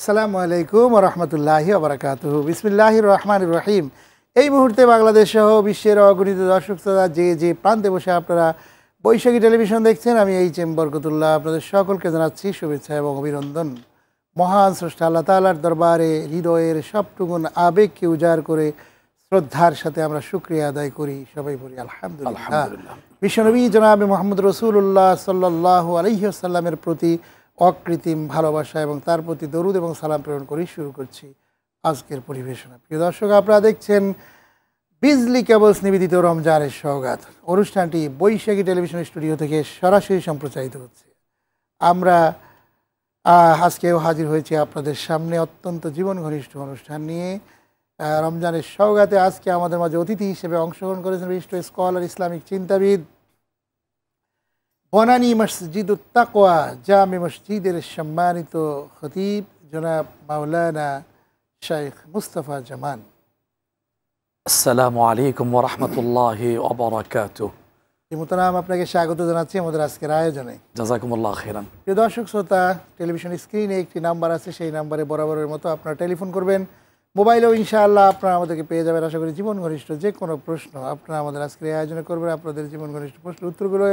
আসসালামু আলাইকুম ওয়া রাহমাতুল্লাহি ওয়া বারাকাতুহু। বিসমিল্লাহির রহমানির রহিম। এই মুহূর্তে বাংলাদেশ সহ বিশ্বের অগণিত দর্শক শ্রোতা যে প্রান্তে বসে আপনারা বৈশাখী টেলিভিশন দেখছেন, আমি এইচ.এম. বরকতুল্লাহ আপনাদের সকলকে জানাচ্ছি শুভেচ্ছা এবং অভিনন্দন। মহান স্রষ্টা আল্লাহ তাআলার দরবারে হৃদয়ের সবটুকুন আবেগকে উজাড় করে শ্রদ্ধার সাথে আমরা শুকরিয়া আদায় করি, সবাই বলি আলহামদুলিল্লাহ। বিশ্বনবী জনাবে মুহাম্মদ রাসূলুল্লাহ সাল্লাল্লাহু আলাইহি ওয়াসাল্লামের প্রতি অকৃত্রিম ভালোবাসা এবং তার প্রতি দরুদ এবং সালাম প্রেরণ করে শুরু করছি আজকের পরিবেশনা। প্রিয় দর্শক, আপনারা দেখছেন বিজলি কেবলস নিবেদিত রমজানের সওগাত। অনুষ্ঠানটি বৈশাখী টেলিভিশন স্টুডিও থেকে সরাসরি সম্প্রচারিত হচ্ছে। আমরা আজকেও হাজির হয়েছি আপনাদের সামনে অত্যন্ত জীবন ঘনিষ্ঠ অনুষ্ঠান নিয়ে। রমজানের সওগাতে আজকে আমাদের মাঝে অতিথি হিসেবে অংশগ্রহণ করেছেন বিশিষ্ট স্কলার, ইসলামিক চিন্তাবিদ, বনানী মসজিদুত তাকওয়া জামে মসজিদের সম্মানিত খতিব জনাব মাওলানা শেখ মুস্তাফা জামান। আসসালামু আলাইকুম ওয়া রাহমাতুল্লাহি ওয়া বারাকাতুহু। মোহতারাম, আপনাকে স্বাগত জানাচ্ছি আমাদের আজকের আয়োজনে। জাযাকুমুল্লাহ খাইরান। প্রিয় দর্শক শ্রোতা, টেলিভিশন স্ক্রিনে একটি নাম্বার আছে, সেই নাম্বারে বরাবরের মতো আপনারা টেলিফোন করবেন। মোবাইলেও ইনশাআল্লাহ আপনারা আমাদেরকে পেয়ে যাবেন। আশা করি জীবন ঘনিষ্ঠ যে কোনো প্রশ্ন আপনারা আমাদের আজকের আয়োজনে করবেন। আপনাদের জীবন ঘনিষ্ঠ প্রশ্নের উত্তরগুলো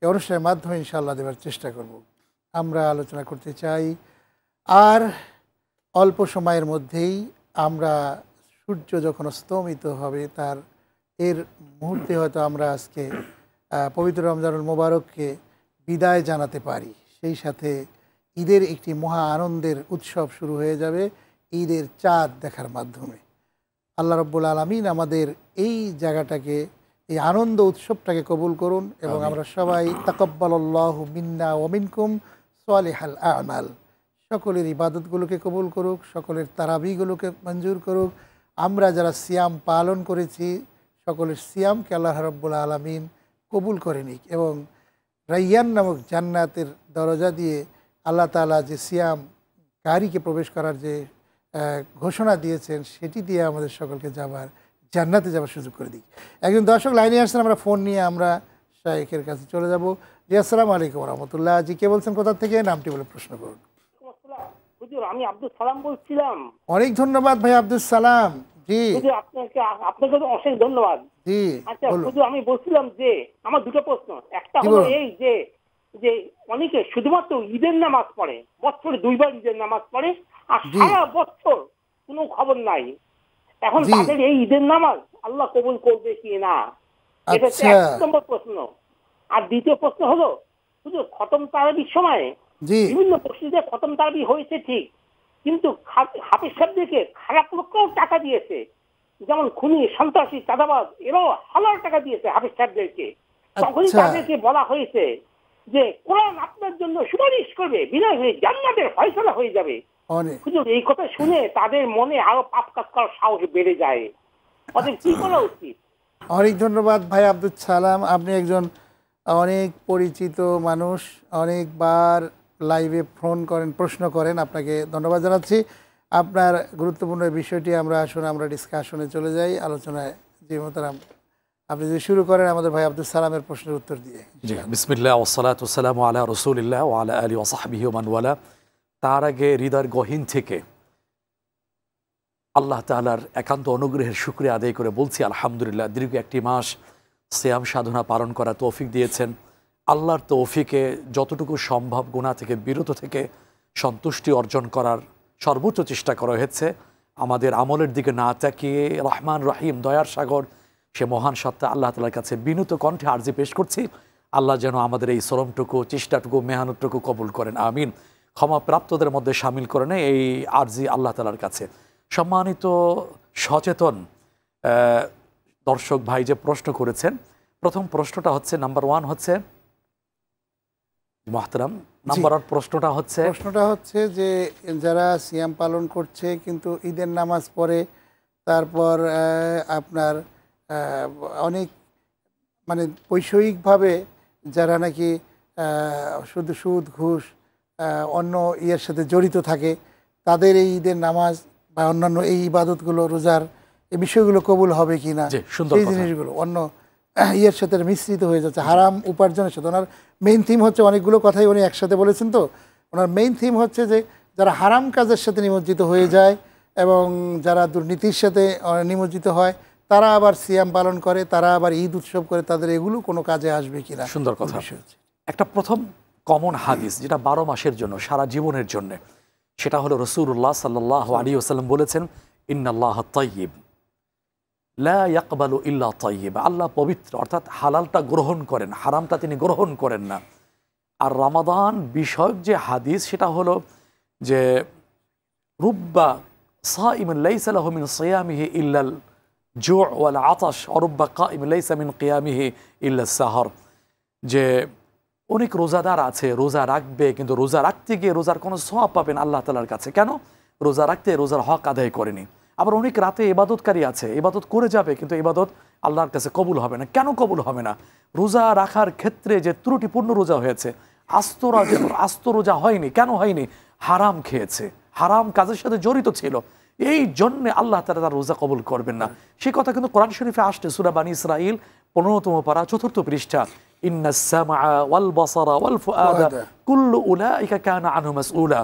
এই অনুষ্ঠানের মাধ্যমে ইনশাআল্লাহ দেওয়ার চেষ্টা করব। আমরা আলোচনা করতে চাই, আর অল্প সময়ের মধ্যেই আমরা সূর্য যখন অস্তমিত হবে তার এর মুহূর্তে হয়তো আমরা আজকে পবিত্র রমজানুল মোবারককে বিদায় জানাতে পারি। সেই সাথে ঈদের একটি মহা আনন্দের উৎসব শুরু হয়ে যাবে ঈদের চাঁদ দেখার মাধ্যমে। আল্লাহ রাব্বুল আলামিন আমাদের এই জায়গাটাকে, এই আনন্দ উৎসবটাকে কবুল করুন এবং আমরা সবাই তাকাব্বালাল্লাহু মিন্না ওয়া মিনকুম সালিহাল আমাল, সকলের ইবাদতগুলোকে কবুল করুক, সকলের তারাবিগুলোকে মঞ্জুর করুক। আমরা যারা সিয়াম পালন করেছি সকলের সিয়ামকে আল্লাহ রাব্বুল আলামিন কবুল করে নিক এবং রাইয়ান নামক জান্নাতের দরজা দিয়ে আল্লাহ তাআলা যে সিয়ামকারীকে প্রবেশ করার যে ঘোষণা দিয়েছেন সেটি দিয়ে আমাদের সকলকে জান্নাতে যাবার সুযোগ করে দিই। একজন দর্শক লাইনে আসছেন, আমরা ফোন নিয়ে আমরা শাইখের কাছে চলে যাব। জি, আসসালামু আলাইকুম ওয়া রাহমাতুল্লাহ। জি, কে বলছেন, কোথা থেকে, নামটি বলে প্রশ্ন করুন। হুজুর, আমি আব্দুল সালাম বলছিলাম। অনেক ধন্যবাদ ভাই আব্দুল সালাম। জি হুজুর, আপনাকে অশেষ ধন্যবাদ। জি, আচ্ছা হুজুর, আমি বলছিলাম যে আমার দুটো প্রশ্ন। একটা হলো এই যে অনেকে শুধুমাত্র ঈদের নামাজ পড়ে, বছরে দুইবার ঈদের নামাজ পড়ে, আর সারা বছর কোনো খবর নাই। এখন তাদের এই ঈদের নামাজ আল্লাহ কবুল করবে কি না, এটা হচ্ছে এক নম্বর প্রশ্ন। আর দ্বিতীয় প্রশ্ন হলো, হুজুর, খতম তারাবির সময় বিভিন্ন মসজিদে খতম তারাবি হয়েছে ঠিক, কিন্তু হাফেজ সাহেবদেরকে খারাপ লোককেও টাকা দিয়েছে, যেমন খুনি, সন্ত্রাসী, চাঁদাবাজ, এরাও হাজার টাকা দিয়েছে হাফেজ সাহেবদেরকে। তখনই তাদেরকে বলা হয়েছে যে কোরআন আপনার জন্য সুপারিশ করবে, বিনয় হয়ে জান্নাতের ফয়সালা হয়ে যাবে। হুজুর, এই কথা শুনে তাদের মনে আরো পাপ কাজ করার সাহস বেড়ে যায়। ওদের কি করা উচিত? অনেক ধন্যবাদ ভাই আব্দুল সালাম। আপনি একজন অনেক পরিচিত মানুষ, অনেকবার লাইভে ফোন করেন, প্রশ্ন করেন, আপনাকে ধন্যবাদ জানাচ্ছি। আপনার গুরুত্বপূর্ণ বিষয়টি আমরা ডিসকাশনে চলে যাই, আলোচনায়। জি মোহতারাম, আপনি যদি শুরু করেন আমাদের ভাই আব্দুল সালামের প্রশ্নের উত্তর দিয়ে। জি, বিসমিল্লাহ ওয়াসসালাতু ওয়াসসালামু আলা রাসূলিল্লাহ ওয়া আলা আলিহি ওয়া সাহবিহি ওয়া মান ওয়ালা। তার আগে হৃদয়ের গহীন থেকে আল্লাহ তাআলার একান্ত অনুগ্রহের শুকরিয়া আদায় করে বলছি আলহামদুলিল্লাহ। দীর্ঘ একটি মাস সিয়াম সাধনা পালন করা তৌফিক দিয়েছেন। আল্লাহর তৌফিকে যতটুকু সম্ভব গুনাহ থেকে বিরত থেকে সন্তুষ্টি অর্জন করার সর্বোচ্চ চেষ্টা করা হয়েছে। আমাদের আমলের দিকে না তাকিয়ে রহমান রহিম, দয়ার সাগর, সে মহান সত্তা আল্লাহ তাআলার কাছে বিনীত কণ্ঠে আরজি পেশ করছি, আল্লাহ যেন আমাদের এই শ্রমটুকু, চেষ্টাটুকু, মেহনতটুকু কবুল করেন, আমিন। ক্ষমাপ্রাপ্তদের মধ্যে সামিল করে নেয় এই আরজি আল্লাহ তাআলার কাছে। সম্মানিত সচেতন দর্শক ভাই যে প্রশ্ন করেছেন, প্রথম প্রশ্নটা হচ্ছে, নাম্বার ওয়ান হচ্ছে মুহতারাম, প্রশ্নটা হচ্ছে যে যারা সিয়াম পালন করছে কিন্তু ঈদের নামাজ পড়ে, তারপর আপনার অনেক মানে বৈষয়িকভাবে যারা নাকি শুধু সুদ, ঘুষ, অন্য ইয়ের সাথে জড়িত থাকে, তাদের এই ঈদের নামাজ বা অন্যান্য এই ইবাদতগুলো, রোজার এই বিষয়গুলো কবুল হবে কি না, সেই জিনিসগুলো অন্য ইয়ের সাথে মিশ্রিত হয়ে যাচ্ছে, হারাম উপার্জনের সাথে। ওনার মেইন থিম হচ্ছে, অনেকগুলো কথাই উনি একসাথে বলেছেন, তো ওনার মেইন থিম হচ্ছে যে যারা হারাম কাজের সাথে নিমজ্জিত হয়ে যায় এবং যারা দুর্নীতির সাথে নিমজ্জিত হয়, তারা আবার সিয়াম পালন করে, তারা আবার ঈদ উৎসব করে, তাদের এগুলো কোনো কাজে আসবে কিনা। সুন্দর কথা। একটা প্রথম কমন হাদিস যেটা 12 মাসের জন্য, সারা জীবনের জন্য, সেটা হলো রাসূলুল্লাহ সাল্লাল্লাহু আলাইহি ওয়াসাল্লাম বলেছেন, ইন্নাল্লাহা তাইয়্যিব লা ইয়াকবালু ইল্লা তাইয়্যিব। আল্লাহ পবিত্র, অর্থাৎ হালালটা গ্রহণ করেন, হারামটা তিনি গ্রহণ করেন না। আর রমাদান বিষয়ক যে হাদিস সেটা হলো যে রুব্বা সাইমিন লাইসা লাহু মিন সিয়ামিহি ইল্লাল জু' ওয়াল আতাশ ওয়া রুব্বা কাইমিন লাইসা মিন কিয়ামিহি ইল্লাস সাহর। যে অনেক রোজাদার আছে, রোজা রাখবে, কিন্তু রোজা রাখতে গিয়ে রোজার কোনো সওয়াব পাবেন আল্লাহ তাআলার কাছে। কেন? রোজা রাখতে রোজার হক আদায় করেনি। আবার অনেক রাতে ইবাদতকারী আছে, ইবাদত করে যাবে, কিন্তু ইবাদত আল্লাহর কাছে কবুল হবে না। কেন কবুল হবে না? রোজা রাখার ক্ষেত্রে যে ত্রুটিপূর্ণ রোজা হয়েছে, আস্ত রোজা হয়নি। কেন হয়নি? হারাম খেয়েছে, হারাম কাজের সাথে জড়িত ছিল, এই জন্যে আল্লাহ তাআলা তার রোজা কবুল করবেন না। সেই কথা কিন্তু কোরআন শরীফে আসছে, সূরা বানী ইসরাঈল 15তম পারা 4th পৃষ্ঠা, ইন্নাস সামআ ওয়াল বাসারা ওয়াল ফুআদা কুল্লু উলাইকা কানা আনহু মাসউলা।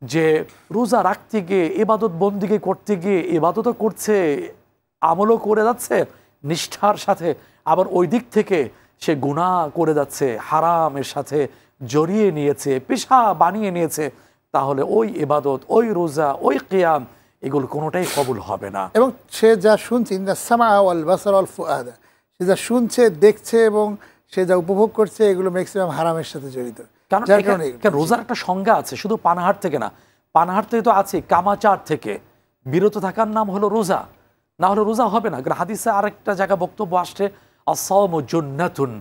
যে রোজা রাখতে গিয়ে, ইবাদত বন্দিকে করতে গিয়ে, ইবাদতও করছে, আমলও করে যাচ্ছে নিষ্ঠার সাথে, আবার ওই দিক থেকে সে গুনাহ করে যাচ্ছে, হারামের সাথে জড়িয়ে নিয়েছে, পেশা বানিয়ে নিয়েছে, তাহলে ওই ইবাদত, ওই রোজা, ওই কিয়াম, এগুলো কোনোটাই কবুল হবে না। এবং সে যা শুনছে, ইন্নাস সামআ ওয়াল বাসারা ওয়াল ফুআদা, সে যা শুনছে, দেখছে এবং সে যা উপভোগ করছে, এগুলো ম্যাক্সিমাম হারামের সাথে জড়িত। কারণ রোজার একটা সংজ্ঞা আছে, শুধু পানাহার থেকে না, পানাহার থেকে তো আছে, কামাচার থেকে বিরত থাকার নাম হলো রোজা, না হলে রোজা হবে না। হাদিসে আরেকটা জায়গা বক্তব্য আসছে, আস-সাওমু জুন্নাতুন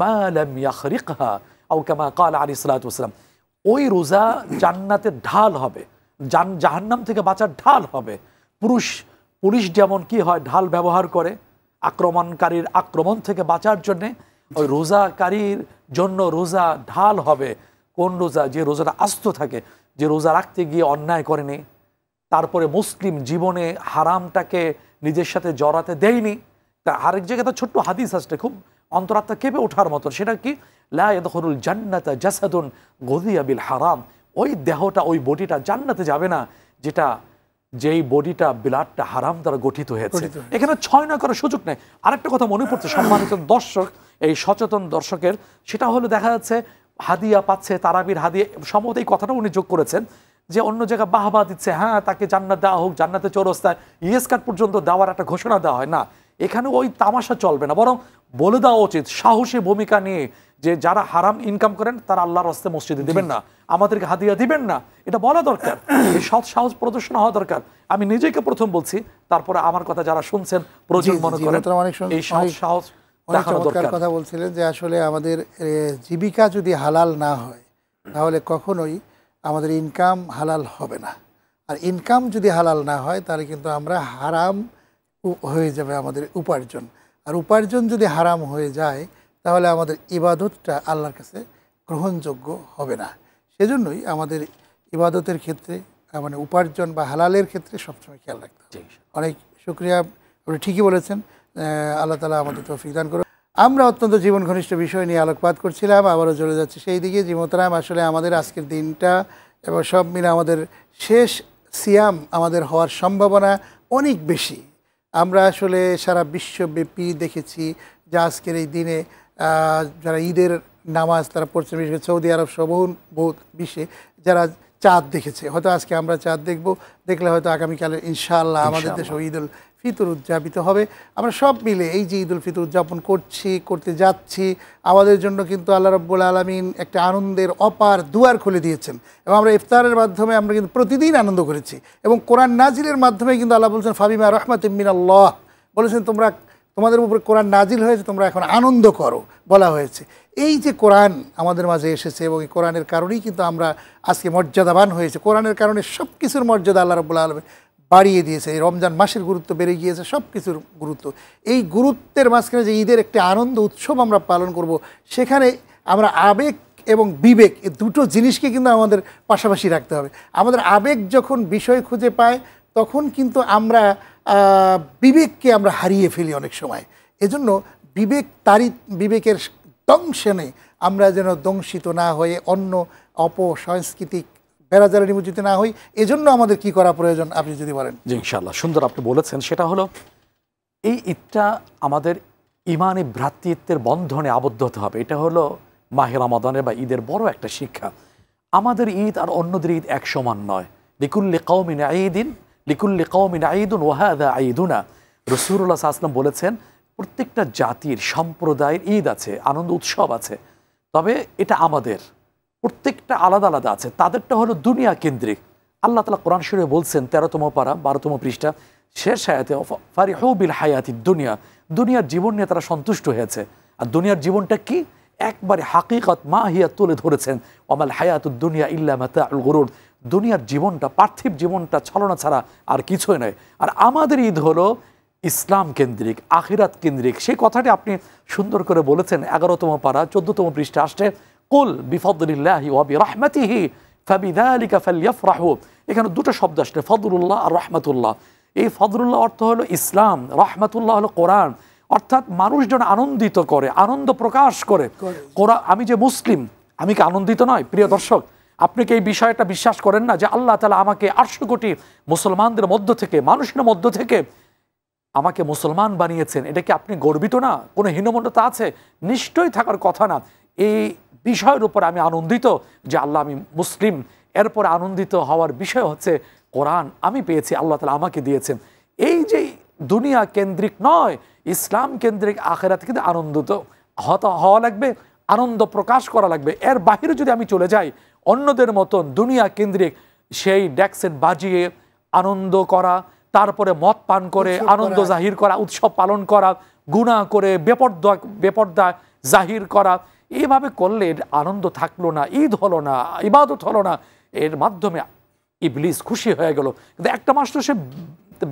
মা লাম ইয়াখরিকহা আও কামা ক্বালা আলাইহিস সালাতু ওয়াসসালাম। ওই রোজা জান্নাতের ঢাল হবে, জাহান্নাম থেকে বাঁচার ঢাল হবে। পুলিশ যেমন কি হয়, ঢাল ব্যবহার করে আক্রমণকারীর আক্রমণ থেকে বাঁচার জন্যে, ওই রোজাকারীর জন্য রোজা ঢাল হবে। কোন রোজা? যে রোজাটা আস্ত থাকে, যে রোজা রাখতে গিয়ে অন্যায় করেনি, তারপরে মুসলিম জীবনে হারামটাকে নিজের সাথে জড়াতে দেয়নি। তা আরেক জায়গায় তো ছোট্ট হাদিস আসছে, খুব অন্তরাত্মা কেঁপে ওঠার মতো, সেটা কি? লা ইয়াদখুলুল জান্নাতা জাসাদুন গুযিয়া বিল হারাম। ওই দেহটা, ওই বডিটা জান্নাতে যাবে না যেই বডিটা, ব্লাডটা হারাম দ্বারা গঠিত হয়েছে। এখানে 6 না করার সুযোগ নেই। আরেকটা কথা মনে পড়ছে সম্মানিত দর্শক, এই সচেতন দর্শকের, সেটা হলো দেখা যাচ্ছে হাদিয়া পাচ্ছে, তারাবির হাদিয়া, সম্ভবত এই কথাটা উনি যোগ করেছেন, যে অন্য জায়গায় বাহবা দিচ্ছে, হ্যাঁ তাকে জান্নাত দেওয়া হোক, জান্নাতে চৌরাস্তায় ইয়েস কার্ড পর্যন্ত দেওয়ার একটা ঘোষণা দেওয়া হয় না। এখানে ওই তামাশা চলবে না, বরং বলে দেওয়া উচিত সাহসী ভূমিকা নিয়ে, যে যারা হারাম ইনকাম করেন তারা আল্লাহর রাস্তে মসজিদে দিবেন না, আমাদেরকে হাদিয়া দিবেন না, এটা বলা দরকার। এই সৎ সাহস প্রদর্শন হওয়া দরকার। আমি নিজেকে প্রথম বলছি, তারপরে আমার কথা যারা শুনছেন প্রয়োজন মনে করেন, এই সৎ সাহস দেখানো দরকার। কথা বলছিলেন যে আসলে আমাদের জীবিকা যদি হালাল না হয়, তাহলে কখনোই আমাদের ইনকাম হালাল হবে না। আর ইনকাম যদি হালাল না হয়, তাহলে কিন্তু আমরা হারাম হয়ে যাবে আমাদের উপার্জন। আর উপার্জন যদি হারাম হয়ে যায়, তাহলে আমাদের ইবাদতটা আল্লাহর কাছে গ্রহণযোগ্য হবে না। সেজন্যই আমাদের ইবাদতের ক্ষেত্রে, মানে উপার্জন বা হালালের ক্ষেত্রে সবসময় খেয়াল রাখতে হবে। অনেক শুকরিয়া, আপনি ঠিকই বলেছেন। আল্লাহ তাআলা আমাদের তৌফিক দান করুন। আমরা অত্যন্ত জীবন ঘনিষ্ঠ বিষয় নিয়ে আলোকপাত করছিলাম, আবারও চলে যাচ্ছে সেই দিকে। জি মোহতারাম, আসলে আমাদের আজকের দিনটা এবং সব মিলে আমাদের শেষ সিয়াম আমাদের হওয়ার সম্ভাবনা অনেক বেশি। আমরা আসলে সারা বিশ্বব্যাপী দেখেছি যে আজকের এই দিনে যারা ঈদের নামাজ তারা পড়ছে, বিশেষ করে সৌদি আরব সহ বহু বিশ্বে যারা চাঁদ দেখেছে, হয়তো আজকে আমরা চাঁদ দেখলে হয়তো আগামীকালে ইনশাআল্লাহ আমাদের দেশে ঈদ উল ফিতর উদযাপিত হবে। আমরা সব মিলে এই যে ঈদ উল ফিতর উদযাপন করতে যাচ্ছি, আমাদের জন্য কিন্তু আল্লাহ রাব্বুল আলামিন একটা আনন্দের অপার দুয়ার খুলে দিয়েছেন। এবং আমরা ইফতারের মাধ্যমে আমরা কিন্তু প্রতিদিন আনন্দ করেছি, এবং কোরআন নাজিলের মাধ্যমে কিন্তু আল্লাহ বলছেন ফাবিমা রাহমাতিম মিনাল্লাহ, বলেছেন তোমাদের উপরে কোরআন নাজিল হয়েছে, তোমরা এখন আনন্দ করো বলা হয়েছে। এই যে কোরআন আমাদের মাঝে এসেছে, এবং এই কোরআনের কারণেই কিন্তু আমরা আজকে মর্যাদাবান হয়েছে। কোরআনের কারণে সব কিছুর মর্যাদা আল্লাহ রাব্বুল আলামিন বাড়িয়ে দিয়েছে। এই রমজান মাসের গুরুত্ব বেড়ে গিয়েছে, সব কিছুর গুরুত্ব। এই গুরুত্বের মাঝখানে যে ঈদের একটি আনন্দ উৎসব আমরা পালন করব, সেখানে আমরা আবেগ এবং বিবেক, এই দুটো জিনিসকে কিন্তু আমাদের পাশাপাশি রাখতে হবে। আমাদের আবেগ যখন বিষয় খুঁজে পায়, তখন কিন্তু আমরা বিবেককে আমরা হারিয়ে ফেলি অনেক সময়। এজন্য বিবেকের দংশনে আমরা যেন দংশিত না হয়ে অন্য অপসাংস্কৃতিক বেড়াজালে নিমজ্জিত না হই। এজন্য আমাদের কি করা প্রয়োজন আপনি যদি বলেন। জি ইনশাআল্লাহ, সুন্দর আপনি বলেছেন। সেটা হলো এই ঈদটা আমাদের ইমানি ভ্রাতৃত্বের বন্ধনে আবদ্ধ হতে হবে। এটা হলো মাহে রমাদানের বা ঈদের বড় একটা শিক্ষা। আমাদের ঈদ আর অন্যদের ঈদ এক সমান নয়। লিকুল্লি কওমিন ঈদিন লিকুল্লি কওমিন ঈদুন ওয়া হাযা ঈদুনা। রাসূলুল্লাহ সাল্লাল্লাহু আলাইহি ওয়াসাল্লাম বলেছেন প্রত্যেকটা জাতির সম্প্রদায়ের ঈদ আছে, আনন্দ উৎসব আছে, তবে এটা আমাদের প্রত্যেকটা আলাদা আলাদা আছে। তাদেরটা হলো দুনিয়া কেন্দ্রিক। আল্লাহ তাআলা কোরআন শরীফে বলছেন 13তম পারা 12তম পৃষ্ঠা শেষ আয়াতে, ফারিহু বিল হায়াতিদ দুনিয়া, দুনিয়ার জীবন নিয়ে তারা সন্তুষ্ট হয়েছে। আর দুনিয়ার জীবনটা কি? একবারে হাকিকত মা হিয়া তুলে ধরেছেন, ওয়ামাল হায়াতুদ দুনিয়া ইল্লা মাতাউল গুরুর। দুনিয়ার জীবনটা, পার্থিব জীবনটা ছলনা ছাড়া আর কিছুই নয়। আর আমাদের ঈদ হলো ইসলাম কেন্দ্রিক, আখিরাত কেন্দ্রিক। সেই কথাটি আপনি সুন্দর করে বলেছেন। 11তম পারা 14তম পৃষ্ঠা আসছে, কুল বিফদলিল্লাহি ওয়া বিরহমাতিহি ফাবিযালিকা ফালইফরাহু। এখানে দুটো শব্দ আসছে, ফদলুল্লাহ আর রহমাতুল্লাহ। এই ফদলুল্লাহ অর্থ হলো ইসলাম, রহমাতুল্লাহ হলো কোরআন। অর্থাৎ মানুষ যেন আনন্দিত করে, আনন্দ প্রকাশ করে। কোরআন, আমি যে মুসলিম, আমি কি আনন্দিত নয়? প্রিয় দর্শক, আপনি কি এই বিষয়টা বিশ্বাস করেন না যে আল্লাহ তাআলা আমাকে 800 কোটি মুসলমানদের মধ্য থেকে, মানুষের মধ্য থেকে আমাকে মুসলমান বানিয়েছেন? এটা কি আপনি গর্বিত না? কোনো হীনমন্যতা আছে? নিশ্চয়ই থাকার কথা না। এই বিষয়ের উপর আমি আনন্দিত যে আল্লাহ আমি মুসলিম। এরপর আনন্দিত হওয়ার বিষয় হচ্ছে কোরআন আমি পেয়েছি, আল্লাহ তাআলা আমাকে দিয়েছেন। এই যে দুনিয়া কেন্দ্রিক নয়, ইসলাম কেন্দ্রিক আখিরাত কিন্তু আনন্দিত হওয়া লাগবে, আনন্দ প্রকাশ করা লাগবে। এর বাহিরে যদি আমি চলে যাই অন্যদের মতন দুনিয়া কেন্দ্রিক, সেই ড্যাক্সেট বাজিয়ে আনন্দ করা, তারপরে মদ পান করে আনন্দ জাহির করা, উৎসব পালন করা, গুনাহ করে বেপর্দা জাহির করা, এইভাবে করলে আনন্দ থাকলো না, ঈদ হলো না, ইবাদত হলো না। এর মাধ্যমে ইবলিস খুশি হয়ে গেল। কিন্তু একটা মাস তো সে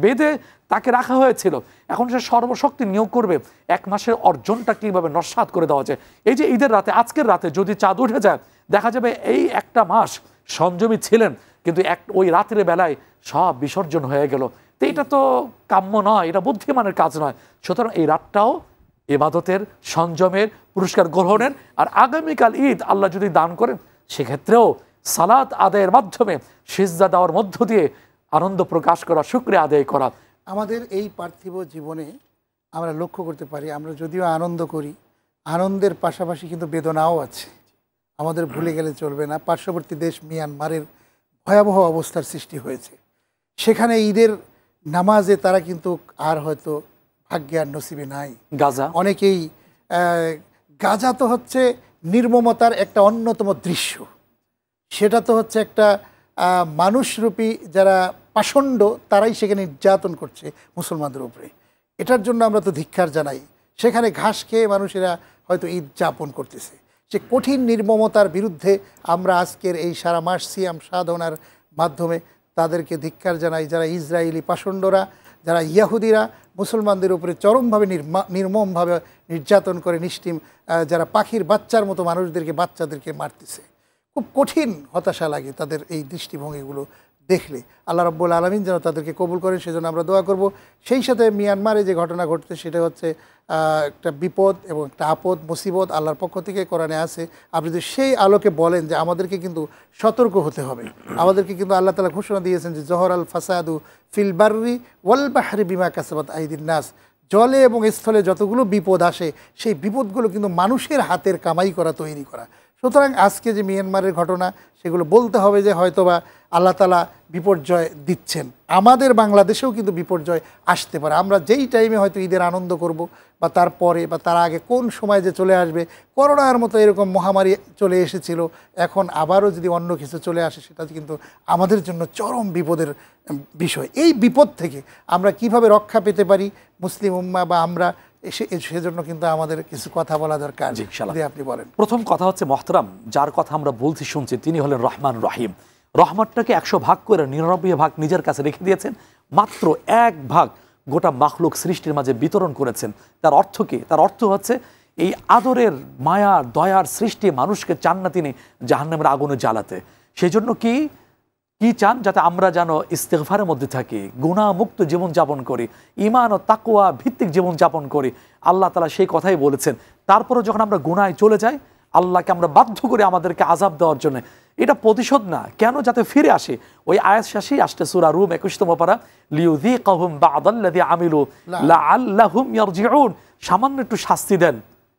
বেঁধে তাকে রাখা হয়েছিল, এখন সে সর্বশক্তি নিয়োগ করবে এক মাসের অর্জনটা কীভাবে নস্যাৎ করে দেওয়া যায়। এই যে ঈদের রাতে, আজকের রাতে যদি চাঁদ উঠে যায়, দেখা যাবে এই একটা মাস সংযমী ছিলেন, কিন্তু ওই রাতের বেলায় সব বিসর্জন হয়ে গেল। তো এটা তো কাম্য নয়, এটা বুদ্ধিমানের কাজ নয়। সুতরাং এই রাতটাও ইবাদতের, সংযমের, পুরস্কার গ্রহণের। আর আগামীকাল ঈদ আল্লাহ যদি দান করেন, সেক্ষেত্রেও সালাত আদায়ের মাধ্যমে, সিজদা দেওয়ার মধ্য দিয়ে আনন্দ প্রকাশ করা, শুকরিয়া আদায় করা। আমাদের এই পার্থিব জীবনে আমরা লক্ষ্য করতে পারি, আমরা যদিও আনন্দ করি, আনন্দের পাশাপাশি কিন্তু বেদনাও আছে। আমাদের ভুলে গেলে চলবে না, পার্শ্ববর্তী দেশ মিয়ানমারের ভয়াবহ অবস্থার সৃষ্টি হয়েছে। সেখানে ঈদের নামাজে তারা কিন্তু আর হয়তো ভাগ্যে আর নসিবে নাই। গাজা অনেকেই, গাজা তো হচ্ছে নির্মমতার একটা অন্যতম দৃশ্য। সেটা তো হচ্ছে একটা মানুষরূপী যারা পাষণ্ড, তারাই সেখানে নির্যাতন করছে মুসলমানদের উপরে। এটার জন্য আমরা তো ধিক্কার জানাই। সেখানে ঘাস খেয়ে মানুষেরা হয়তো ঈদ যাপন করতেছে। সে কঠিন নির্মমতার বিরুদ্ধে আমরা আজকের এই সারা মাস সিয়াম সাধনার মাধ্যমে তাদেরকে ধিক্কার জানাই, যারা ইসরায়েলি পাষণ্ডরা, যারা ইয়াহুদিরা মুসলমানদের উপরে চরমভাবে নির্মমভাবে নির্যাতন করে, নিষ্ঠিম, যারা পাখির বাচ্চার মতো বাচ্চাদেরকে মারতেছে। খুব কঠিন হতাশা লাগে তাদের এই দৃষ্টিভঙ্গিগুলো দেখলে। আল্লাহ রাব্বুল আলামিন যেন তাদেরকে কবুল করেন, সেজন্য আমরা দোয়া করব। সেই সাথে মিয়ানমারে যে ঘটনা ঘটছে, সেটা হচ্ছে একটা বিপদ এবং একটা আপদ, মুসিবত আল্লাহর পক্ষ থেকে কোরআনে আছে। আপনি যদি সেই আলোকে বলেন যে আমাদেরকে কিন্তু সতর্ক হতে হবে, আমাদেরকে কিন্তু আল্লাহ তাআলা ঘোষণা দিয়েছেন যে জহর আল ফাসাদু ফিল বাররি ওয়াল বাহরি বিমা কাসাবাত আইদিন নাস। জলে এবং স্থলে যতগুলো বিপদ আসে, সেই বিপদগুলো কিন্তু মানুষের হাতের কামাই করা, তৈরি করা। সুতরাং আজকে যে মিয়ানমারের ঘটনা, সেগুলো বলতে হবে যে হয়তোবা আল্লাহ তাআলা বিপর্যয় দিচ্ছেন। আমাদের বাংলাদেশেও কিন্তু বিপর্যয় আসতে পারে। আমরা যেই টাইমে হয়তো ঈদের আনন্দ করব, বা তারপরে বা তার আগে কোন সময় যে চলে আসবে, করোনার মতো এরকম মহামারী চলে এসেছিল, এখন আবারও যদি অন্য কিছু চলে আসে, সেটা কিন্তু আমাদের জন্য চরম বিপদের বিষয়। এই বিপদ থেকে আমরা কিভাবে রক্ষা পেতে পারি মুসলিম উম্মাহ বা আমরা, সেজন্য কিন্তু আমাদের কিছু কথা বলা দরকার। যদি আপনি বলেন। প্রথম কথা হচ্ছে মহতারাম, যার কথা আমরা বলছি শুনছি, তিনি হলেন রহমান রহিম। রহমতটাকে 100 ভাগ করে 99 ভাগ নিজের কাছে রেখে দিয়েছেন, মাত্র 1 ভাগ গোটা মাখলুক সৃষ্টির মাঝে বিতরণ করেছেন। তার অর্থ কি? তার অর্থ হচ্ছে এই আদরের, মায়ার, দয়ার সৃষ্টি মানুষকে চান না তিনি জাহান্নামের আগুনে জ্বালাতে। সেই জন্য কি চান? যাতে আমরা যেন ইস্তেগফারের মধ্যে থাকি, গুনাহমুক্ত জীবনযাপন করি, ঈমান ও তাকওয়া ভিত্তিক জীবনযাপন করি। আল্লাহ তাআলা সেই কথাই বলেছেন। তারপরে যখন আমরা গুনায় চলে যাই, আল্লাহকে আমরা বাধ্য করে আমাদেরকে আযাব দেওয়ার জন্য। এটা প্রতিশোধ না, কেন? যাতে ফিরে আসে। ওই আয়াত শেষেই আসছে সূরা রুম 21তম পারা, লিইউযীকাহুম বা'দাল্লাযী আমিলু লাআল্লাহুম ইয়ারজিউন। সামান্য একটু শাস্তি দেন,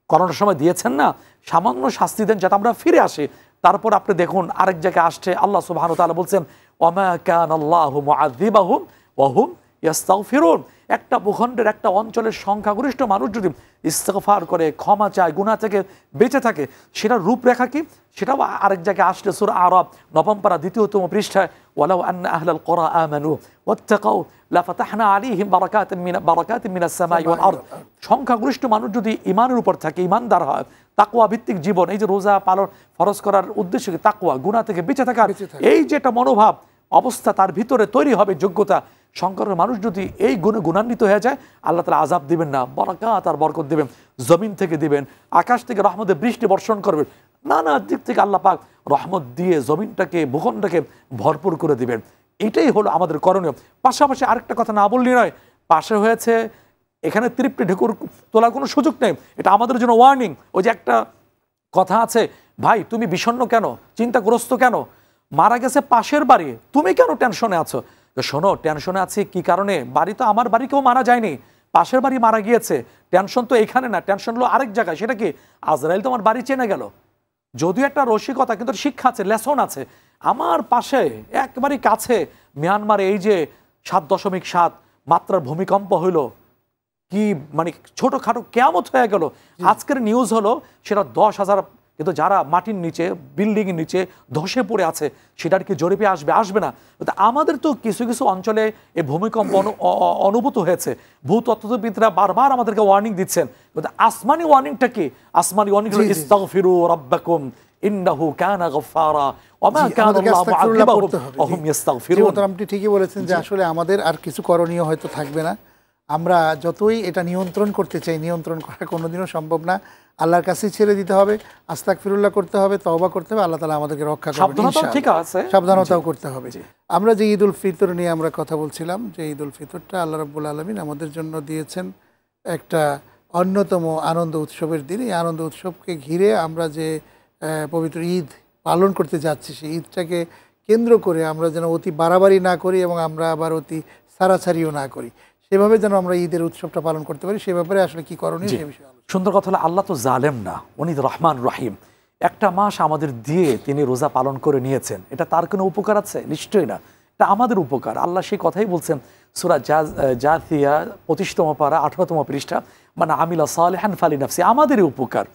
করোনার সময় দিয়েছেন না, সামান্য শাস্তি দেন যাতে আমরা ফিরে আসি। তারপর আপনি দেখুন আরেক জায়গায় আসছে আল্লাহ সুবহানাহু ওয়া তাআলা বলছেন, ওয়ামা কানাল্লাহু মুআযযিবাহুম ওয়া হুম ইস্তাগফিরুন। একটা ভূখণ্ডের একটা অঞ্চলের সংখ্যাগরিষ্ঠ মানুষ যদি ইস্তিগফার করে, ক্ষমা চায়, গুনাহ থেকে বেঁচে থাকে, সেটার রূপরেখা কি? সেটাও আরেক জায়গায় আসলে সূরা আরাফ 9ম পারা 2তম পৃষ্ঠায়, ওয়ালাউ আন্না আহলাল কুরা আমানু ওয়াত্তাকাউ লাফাতাহনা আলাইহিম বারাকাতিন মিনাস সামাই ওয়াল আরদ। সংখ্যাগরিষ্ঠ মানুষ যদি ঈমানের উপর থাকে, ঈমানদার হয়, তাকওয়া ভিত্তিক জীবন, এই যে রোজা পালন ফরজ করার উদ্দেশ্য কি? তাকওয়া, গুনাহ থেকে বেঁচে থাকার এই যে একটা মনোভাব অবস্থা তার ভিতরে তৈরি হবে, যোগ্যতা। সংকরের মানুষ যদি এই গুণে গুণান্বিত হয়ে যায়, আল্লাহ তাআলা আযাব দিবেন না, বরকাত আর বরকত দিবেন, জমিন থেকে দিবেন, আকাশ থেকে রহমতের বৃষ্টি বর্ষণ করবেন, নানা দিক থেকে আল্লাহ পাক রহমত দিয়ে জমিনটাকে, ভূখণ্ডটাকে ভরপুর করে দিবেন। এটাই হলো আমাদের করণীয়। পাশাপাশি আরেকটা কথা না বললেই নয়, পাশে হয়েছে এখানে তৃপ্তি ঢেকুর তোলার কোনো সুযোগ নেই, এটা আমাদের জন্য ওয়ার্নিং। ওই যে একটা কথা আছে, ভাই তুমি বিষণ্ণ কেন, চিন্তাগ্রস্ত কেন, মারা গেছে পাশের বাড়ি, তুমি কেন টেনশনে আছো? শোনো, টেনশনে আছি কি কারণে? বাড়ি তো আমার বাড়ি, কেউ মারা যায়নি, পাশের বাড়ি মারা গিয়েছে। টেনশন তো এখানে না, টেনশন হলো আরেক জায়গায়। সেটা কি? আজরাইল তো আমার বাড়ি চেনে গেল। যদিও একটা রসিকতা, কিন্তু শিক্ষা আছে, লেসন আছে। আমার পাশে একবারই কাছে মিয়ানমারে এই যে 7.7 মাত্রার ভূমিকম্প হইলো, কি মানে ছোটখাটো কেয়ামত হয়ে গেল। আজকের নিউজ হলো সেটা 10,000, কিন্তু যারা মাটির নিচে, বিল্ডিং এর নিচে ধসে পড়ে আছে, সেটার কি জরিপে আসবে? আসবে না। আমাদের তো কিছু কিছু অঞ্চলে এই ভূমিকম্প অনুভূত হয়েছে। ভূতত্ত্ববিদরা বারবার আমাদেরকে ওয়ার্নিং দিচ্ছেন। আসমানি ওয়ার্নিংটা কি? আসমানি ওয়ার্নিং হলো ইস্তাগফিরু রাব্বাকুম ইন্নাহু কানা গফফারা ওয়া মা কানা আল্লাহু মুআযযিবাহুম ওয়া হুম ইস্তাগফিরুন। আপনি ঠিকই বলেছেন যে আসলে আমাদের আর কিছু করণীয় হয়তো থাকবে না। আমরা যতই এটা নিয়ন্ত্রণ করতে চাই, নিয়ন্ত্রণ করা কোনোদিনও সম্ভব না। আল্লাহর কাছেই ছেড়ে দিতে হবে, আস্তাগফিরুল্লাহ করতে হবে, তওবা করতে হবে, আল্লাহ তাআলা আমাদেরকে রক্ষা করবেন ইনশাআল্লাহ। সাবধানতাও করতে হবে। আমরা যে ঈদ উল ফিতর নিয়ে আমরা কথা বলছিলাম, যে ঈদ উল ফিতরটা আল্লাহ রাব্বুল আলামিন আমাদের জন্য দিয়েছেন একটা অন্যতম আনন্দ উৎসবের দিন। এই আনন্দ উৎসবকে ঘিরে আমরা যে পবিত্র ঈদ পালন করতে যাচ্ছি, সেই ঈদটাকে কেন্দ্র করে আমরা যেন অতি বাড়াবাড়ি না করি এবং আমরা আবার অতি ছাড়াছাড়িও না করি, সেভাবে যেন আমরা ঈদের উৎসবটা পালন করতে পারি। সে ব্যাপারে আসলে কি করণীয়, সে বিষয়ে সুন্দর কথা হলো, আল্লাহ তো জালেম না, উনি রহমান রহিম। একটা মাস আমাদের দিয়ে তিনি রোজা পালন করে নিয়েছেন, এটা তার কোনো উপকার আছে? নিশ্চয়ই না, এটা আমাদের উপকার। আল্লাহ সেই কথাই বলছেন সূরা জাথিয়া 25তম পারা 18তম পৃষ্ঠা, মানে আমিলা সালিহান ফালিনাফসি, আমাদেরই উপকার।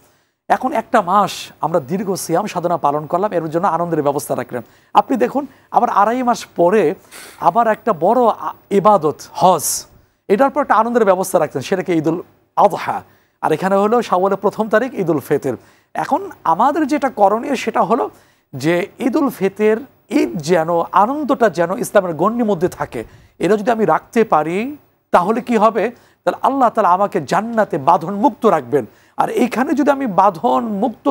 এখন একটা মাস আমরা দীর্ঘ সিয়াম সাধনা পালন করলাম, এর জন্য আনন্দের ব্যবস্থা রাখলাম। আপনি দেখুন আবার 2.5 মাস পরে আবার একটা বড় ইবাদত হজ, এটার পর একটা আনন্দের ব্যবস্থা রাখছেন, সেটাকে ঈদুল আযহা। আর এখানে হলো শাওয়ালের 1ম তারিখ ঈদুল ফিতর। এখন আমাদের যেটা করণীয় সেটা হলো যে ঈদুল ফিতর, ঈদ যেন, আনন্দটা যেন ইসলামের গণ্ডির মধ্যে থাকে। এটা যদি আমি রাখতে পারি তাহলে কি হবে? তাহলে আল্লাহ তাআলা আমাকে জান্নাতে বাঁধন মুক্ত রাখবেন। আর এইখানে যদি আমি বাঁধন মুক্ত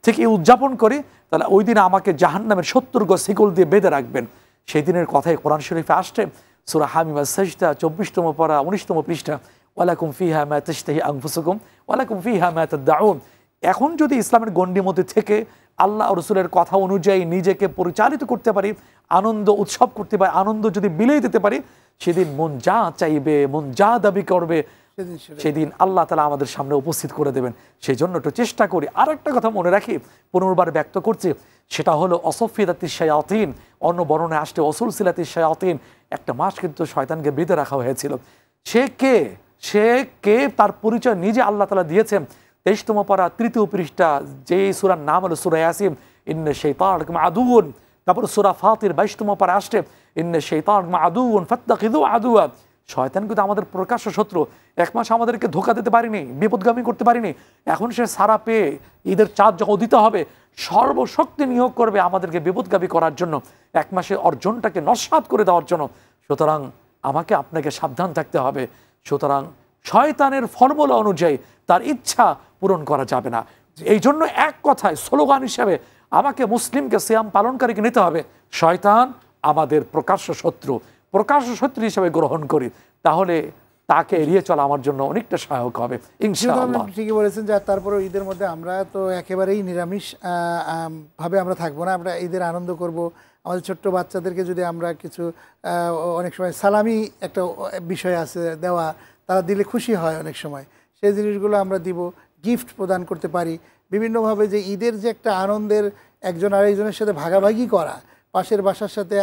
থেকে উদযাপন করি, তাহলে ওই দিন আমাকে জাহান্নামের 70 গজ শিকল দিয়ে বেঁধে রাখবেন। সেই দিনের কথাই কোরআন শরীফে আসছে, সূরা হামিম আস-সাজদা 24তম পারা 19তম পৃষ্ঠা, ওয়ালাকুম ফিহা মা তাশতাহি আনফুসুকুম ওয়ালাকুম ফিহা মা তাদউন। এখন যদি ইসলামের গণ্ডির মধ্যে থেকে আল্লাহ রাসূলের কথা অনুযায়ী নিজেকে পরিচালিত করতে পারি, আনন্দ উৎসব করতে পারি, আনন্দ যদি বিলিয়ে দিতে পারি, সেদিন মন যা চাইবে, মন যা দাবি করবে, সেদিন আল্লাহ তাআলা আমাদের সামনে উপস্থিত করে দেবেন। সেই জন্য একটু চেষ্টা করি। আর একটা কথা মনে রাখি, পুনর্বার ব্যক্ত করছি, সেটা হলো অসফিদাতিশ শায়াতিন, অন্য বর্ণনায় আসছে অসুলসিলাতিশ শায়াতিন। একটা মাস কিন্তু শয়তানকে বেঁধে রাখা হয়েছিল। সে কে তার পরিচয় নিজে আল্লাহ তাআলা দিয়েছেন। 23তম পারা 3য় পৃষ্ঠা, যে সূরার নাম হলো সূরা ইয়াসিন, ইন্না শাইতানা লাকুম আদুউন। তারপর সূরা ফাতির 22তম পারা আসছে, ইন্না শাইতানা লাকুম আদুউন ফাত্তাখিযু আদুওয়া। শয়তান কিন্তু আমাদের প্রকাশ্য শত্রু। 1 মাস আমাদেরকে ধোঁকা দিতে পারিনি, বিপদগামী করতে পারিনি। এখন সে সারা পেয়ে ঈদের চাঁদ যখন উদিত হবে, সর্বশক্তি নিয়োগ করবে আমাদেরকে বিপদগামী করার জন্য, 1 মাসের অর্জনটাকে নস্যাৎ করে দেওয়ার জন্য। সুতরাং আমাকে আপনাকে সাবধান থাকতে হবে। সুতরাং শয়তানের ফর্মুলা অনুযায়ী তার ইচ্ছা পূরণ করা যাবে না। এই জন্য এক কথায় স্লোগান হিসেবে আমাকে, মুসলিমকে, সিয়াম পালনকারীকে নিতে হবে, শয়তান আমাদের প্রকাশ্য শত্রু হিসেবে গ্রহণ করি। তাহলে তাকে এড়িয়ে চলা আমার জন্য অনেকটা সহায়ক হবে ইনশাআল্লাহ। ঠিকই বলেছেন যে তারপরে ঈদের মধ্যে আমরা তো একেবারেই নিরামিষ ভাবে আমরা থাকবো না, আমরা ঈদের আনন্দ করব। আমাদের ছোট্ট বাচ্চাদেরকে যদি আমরা কিছু অনেক সময় সালামি একটা বিষয় আছে দেওয়া, তারা দিলে খুশি হয় অনেক সময়, সেই জিনিসগুলো আমরা দিব, গিফট প্রদান করতে পারি বিভিন্নভাবে। যে ঈদের যে একটা আনন্দের একজন আরেকজনের সাথে ভাগাভাগি করা, পাশের বাসার সাথে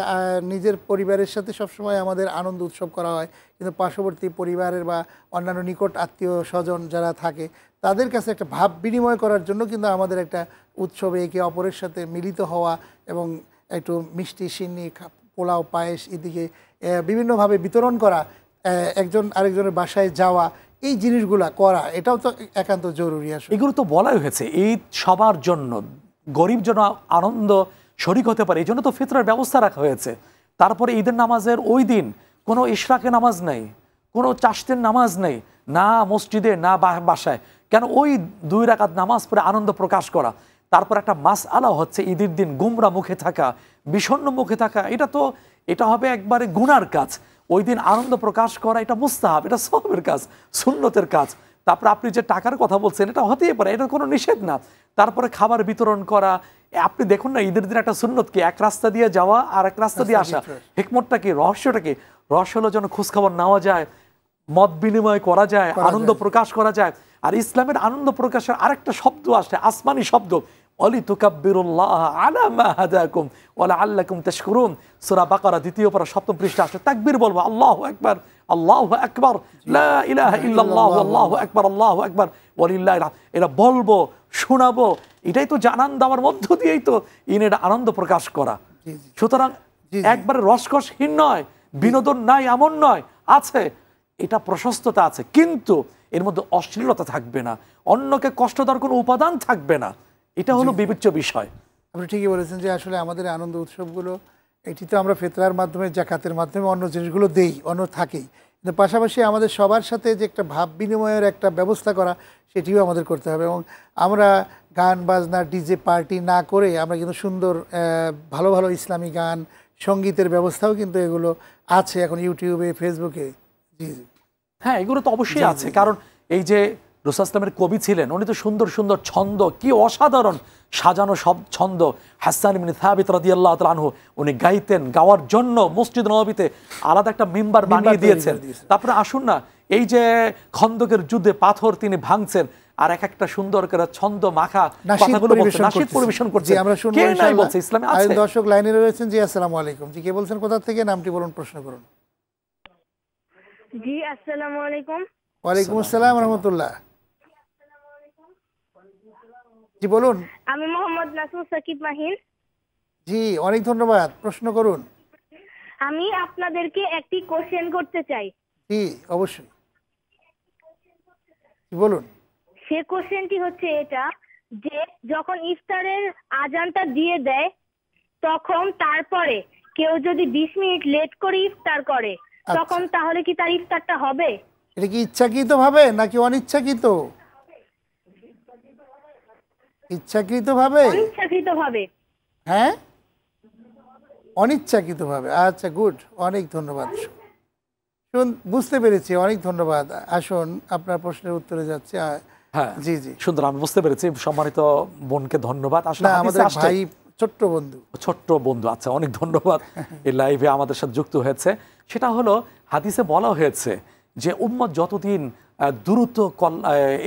নিজের পরিবারের সাথে সবসময় আমাদের আনন্দ উৎসব করা হয়, কিন্তু পার্শ্ববর্তী পরিবারের বা অন্যান্য নিকট আত্মীয় স্বজন যারা থাকে তাদের কাছে একটা ভাব বিনিময় করার জন্য কিন্তু আমাদের একটা উৎসবে একে অপরের সাথে মিলিত হওয়া এবং একটু মিষ্টি সিন্নি পোলাও পায়েস এদিকে বিভিন্নভাবে বিতরণ করা, একজন আরেকজনের বাসায় যাওয়া, এই জিনিসগুলা করা এটাও তো একান্ত জরুরি। আসলে এগুলো তো বলাই হয়েছে ঈদ সবার জন্য, গরিব যেন আনন্দ শরিক হতে পারে, এই জন্য তো ফিতরের ব্যবস্থা রাখা হয়েছে। তারপরে ঈদের নামাজের ওই দিন কোনো ইশরাকে নামাজ নেই, কোনো চাশতের নামাজ নেই, না মসজিদে না বাসায়। কেন? ওই 2 রাকাত নামাজ পড়ে আনন্দ প্রকাশ করা। তারপর একটা মাসআলা হচ্ছে ঈদের দিন গুমরা মুখে থাকা, বিষণ্ণ মুখে থাকা, এটা হবে একবারে গুনার কাজ। ওই দিন আনন্দ প্রকাশ করা এটা মুস্তাহাব, এটা সওয়াবের কাজ, সুন্নতের কাজ। তারপরে আপনি যে টাকার কথা বলছেন এটা হতেই পারে, এটা কোনো নিষেধ না। তারপরে খাবার বিতরণ করা, আপনি দেখুন না ঈদের দিন একটা সুন্নত কি, এক রাস্তা দিয়ে যাওয়া আর এক রাস্তা দিয়ে আসা। হিকমতটা কি, রহস্যটা কি? রহস্য হলো যেন খোঁজখবর নেওয়া যায়, মত বিনিময় করা যায়, আনন্দ প্রকাশ করা যায়। আর ইসলামের আনন্দ প্রকাশের আরেকটা শব্দ আসে, আসমানি শব্দ, অলিতুকাব্বিরুল্লাহ আলা মা হাদাকুম ওয়া লাআল্লাকুম তাশকুরুন। সূরা বাকারা 2 পারা 7 পৃষ্ঠা আসে, তাকবীর বলবো, আল্লাহু আকবার, আল্লাহু আকবার, লা ইলাহা ইল্লাল্লাহ, আল্লাহু আকবার, আল্লাহু আকবার ওয়ালিল্লাহিল হামদ। এটা বলবো, শোনাবো, এটাই তো জানান দেওয়ার মধ্য দিয়েই তো ঈদের আনন্দ প্রকাশ করা। সুতরাং একবারে রসকসহীন নয়, বিনোদন নাই এমন নয়, আছে, এটা প্রশস্ততা আছে, কিন্তু এর মধ্যে অশ্লীলতা থাকবে না, অন্যকে কষ্ট দেওয়ার কোনো উপাদান থাকবে না। এটা হলো বিবেচ্য বিষয়। আপনি ঠিকই বলেছেন যে আসলে আমাদের আনন্দ উৎসবগুলো, এটি তো আমরা ফিতরার মাধ্যমে, জাকাতের মাধ্যমে অন্য জিনিসগুলো দেই, অন্য থাকেই, কিন্তু পাশাপাশি আমাদের সবার সাথে যে একটা ভাব বিনিময়ের একটা ব্যবস্থা করা, সেটিও আমাদের করতে হবে। এবং আমরা গান বাজনা ডিজে পার্টি না করে আমরা কিন্তু সুন্দর ভালো ভালো ইসলামী গান সঙ্গীতের ব্যবস্থাও কিন্তু এগুলো আছে এখন ইউটিউবে, ফেসবুকে। জি জি, হ্যাঁ, এগুলো তো অবশ্যই আছে। কারণ এই যে রাসূল ইসলামের কবি ছিলেন, উনি তো সুন্দর সুন্দর ছন্দ, কি অসাধারণ সাজানো সব ছন্দ। হাসান ইবনে সাবিত রাদিয়াল্লাহু তাআলা আনহু উনি গাইতেন, গাওয়ার জন্য মসজিদ নববীতে আলাদা একটা মিম্বার বানিয়ে দিয়েছেন। তারপরে আসুন না, এই যে খন্দকের যুদ্ধে পাথর তিনি ভাঙছেন আর এক একটা সুন্দর করে ছন্দ মাখা কথাগুলো বলছেন, নাশিদ পরিবেশন করছেন। আমরা শুনবো কে নাই ইনশাআল্লাহ। বলছে ইসলামে আছে। দর্শক লাইনে রয়েছেন। জি আসসালামু আলাইকুম। জি, কে বলছেন, কোথা থেকে, নামটি বলুন, প্রশ্ন করুন। জি আসসালামু আলাইকুম। ওয়ালাইকুম আসসালাম রাহমাতুল্লাহ। জি বলুন। আমি মোহাম্মদ নাসুর সাকিব মাহিন। জি অনেক ধন্যবাদ, প্রশ্ন করুন। আমি আপনাদেরকে একটি কোশ্চেন করতে চাই। জি অবশ্যই, বলুন। সে কোশ্চেনটি হচ্ছে এটা, যে যখন ইফতারের আজানটা দিয়ে দেয় তখন তারপরে কেউ যদি 20 মিনিট লেট করে ইফতার করে, তখন তাহলে কি তার ইফতারটা হবে? এটা কি ইচ্ছাকৃত ভাবে নাকি অনিচ্ছাকৃত? ইচ্ছাকৃত ভাবে? অনিচ্ছাকৃত ভাবে। হ্যাঁ, অনিচ্ছাকৃত ভাবে। আচ্ছা গুড, অনেক ধন্যবাদ। বুঝতে পেরেছি, অনেক ধন্যবাদ। আসুন আপনার প্রশ্নের উত্তরে যাচ্ছে। হ্যাঁ জি জি, সুন্দর, আমি বুঝতে পেরেছি। সম্মানিত বোনকে ধন্যবাদ। আসলে আমাদের ভাই ছোট্ট বন্ধু, আচ্ছা অনেক ধন্যবাদ এই লাইভে আমাদের সাথে যুক্ত হয়েছে। সেটা হলো হাদিসে বলা হয়েছে যে উম্মত যতদিন দ্রুত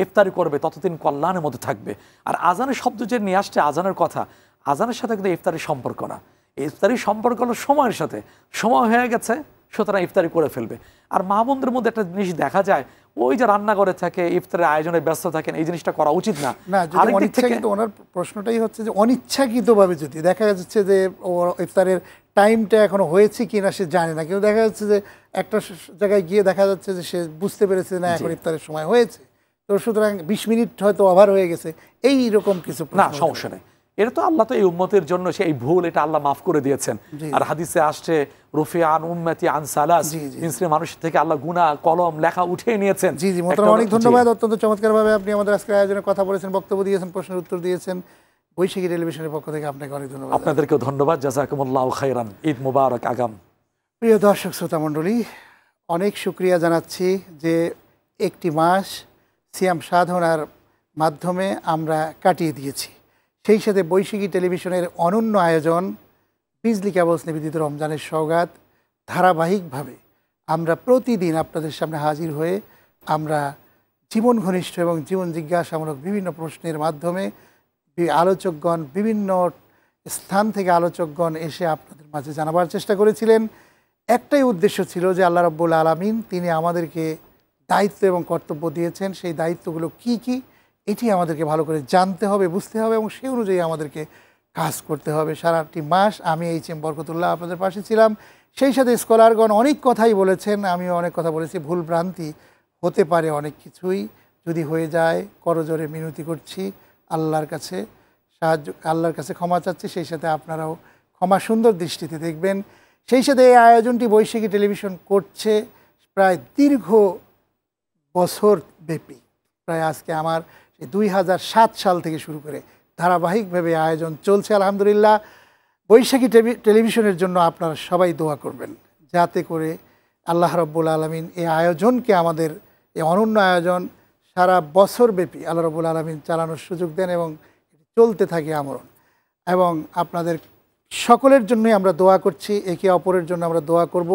ইফতারি করবে ততদিন কল্যাণের মধ্যে থাকবে। আর আজানের শব্দ যে নিয়ে আসছে, আজানের কথা, আজানের সাথে কিন্তু ইফতারির সম্পর্ক না। ইফতারির সম্পর্ক হলো সময়ের সাথে, সময় হয়ে গেছে সুতরাং ইফতারি করে ফেলবে। আর মা বোনদের মধ্যে একটা জিনিস দেখা যায়, ওই যে রান্না করে থাকে, ইফতারের আয়োজনে ব্যস্ত থাকেন, এই জিনিসটা করা উচিত না। কিন্তু ওনার প্রশ্নটাই হচ্ছে যে অনিচ্ছাকৃতভাবে যদি দেখা যাচ্ছে যে ইফতারের টাইমটা এখনো হয়েছে কিনা সে জানে না, কিন্তু দেখা যাচ্ছে যে একটা জায়গায় গিয়ে দেখা যাচ্ছে যে সে বুঝতে পেরেছে না এখন ইফতারের সময় হয়েছে, তো সুতরাং 20 মিনিট হয়তো ওভার হয়ে গেছে, এই রকম কিছু না, সমস্যা নেই। এটা তো আল্লাহ তো এই উম্মতের জন্য সেই ভুল, এটা আল্লাহ মাফ করে দিয়েছেন। আর হাদিসে আসছে রুফিআন উম্মতি আন সালাস, তিন মানুষের থেকে আল্লাহ গুনাহ কলম লেখা উঠিয়ে নিয়েছেন। জি জি, মোহতারাম অনেক ধন্যবাদ। অত্যন্ত চমৎকারভাবে আপনি আমাদের আজকের আয়োজনে কথা বলেছেন, বক্তব্য দিয়েছেন, প্রশ্নের উত্তর দিয়েছেন। বৈশাখী টেলিভিশনের পক্ষ থেকে আপনাকে অনেক ধন্যবাদ। আপনাদেরকেও ধন্যবাদ। জাযাকুমুল্লাহু খাইরান। ঈদ মুবারক আগাম। প্রিয় দর্শক শ্রোতা মণ্ডলী, অনেক শুক্রিয়া জানাচ্ছি যে একটি মাস সিয়াম সাধনার মাধ্যমে আমরা কাটিয়ে দিয়েছি। সেই সাথে বৈশাখী টেলিভিশনের অনন্য আয়োজন বিজলি কেবলস নিবেদিত রমজানের সওগাত ধারাবাহিকভাবে আমরা প্রতিদিন আপনাদের সামনে হাজির হয়ে আমরা জীবন ঘনিষ্ঠ এবং জীবন জিজ্ঞাসামূলক বিভিন্ন প্রশ্নের মাধ্যমে আলোচকগণ বিভিন্ন স্থান থেকে আলোচকগণ এসে আপনাদের মাঝে জানাবার চেষ্টা করেছিলেন। একটাই উদ্দেশ্য ছিল যে আল্লাহ রাব্বুল আলামিন তিনি আমাদেরকে দায়িত্ব এবং কর্তব্য দিয়েছেন, সেই দায়িত্বগুলো কি কি এটি আমাদেরকে ভালো করে জানতে হবে, বুঝতে হবে এবং সেই অনুযায়ী আমাদেরকে কাজ করতে হবে। সারাটি মাস আমি এইচ.এম. বরকতুল্লাহ আপনাদের পাশে ছিলাম। সেই সাথে স্কলারগণ অনেক কথাই বলেছেন, আমিও অনেক কথা বলেছি। ভুল ভ্রান্তি হতে পারে অনেক কিছুই, যদি হয়ে যায় করজোরে মিনতি করছি আল্লাহর কাছে আল্লাহর কাছে ক্ষমা চাচ্ছি। সেই সাথে আপনারাও ক্ষমা সুন্দর দৃষ্টিতে দেখবেন। সেই সাথে এই আয়োজনটি বৈশাখী টেলিভিশন করছে প্রায় দীর্ঘ বছর ব্যাপী, প্রায় আজকে আমার 2007 সাল থেকে শুরু করে ধারাবাহিকভাবে আয়োজন চলছে আলহামদুলিল্লাহ। বৈশাখী টেলিভিশনের জন্য আপনারা সবাই দোয়া করবেন যাতে করে আল্লাহ রাব্বুল আলামিন এই আয়োজনকে, আমাদের এই অনন্য আয়োজন সারা বছর ব্যাপী আল্লাহ রাব্বুল আলামিন চালানোর সুযোগ দেন এবং চলতে থাকে আমরণ। এবং আপনাদের সকলের জন্যই আমরা দোয়া করছি, একে অপরের জন্য আমরা দোয়া করব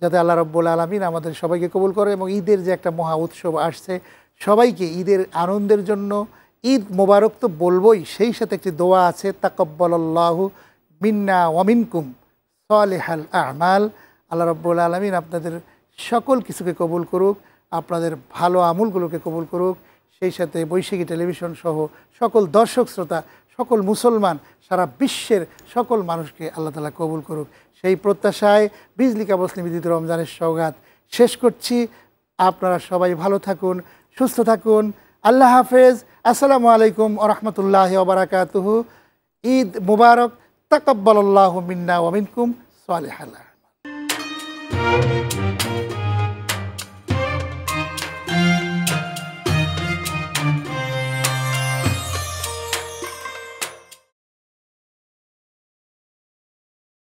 যাতে আল্লাহ রাব্বুল আলামিন আমাদের সবাইকে কবুল করে এবং ঈদের যে একটা মহা উৎসব আসছে সবাইকে ঈদের আনন্দের জন্য ঈদ মোবারক তো বলবই, সেই সাথে একটি দোয়া আছে, তাকাব্বালাল্লাহু মিন্না ওয়া মিনকুম সালিহাল আমাল। আল্লাহ রাব্বুল আলামিন আপনাদের সকল কিছুকে কবুল করুক, আপনাদের ভালো আমলগুলোকে কবুল করুক। সেই সাথে বৈশাখী টেলিভিশন সহ সকল দর্শক শ্রোতা, সকল মুসলমান, সারা বিশ্বের সকল মানুষকে আল্লাহ তাআলা কবুল করুক। সেই প্রত্যাশায় বিজলি কেবলস নিবেদিত রমজানের সওগাত শেষ করছি। আপনারা সবাই ভালো থাকুন, সুস্থ থাকুন। আল্লাহ হাফেজ। আসসালামু আলাইকুম ওয়া রাহমাতুল্লাহি ওয়া বারাকাতুহু। ঈদ মুবারক। তাকাব্বালাল্লাহু মিন্না ওয়া মিনকুম সালিহাল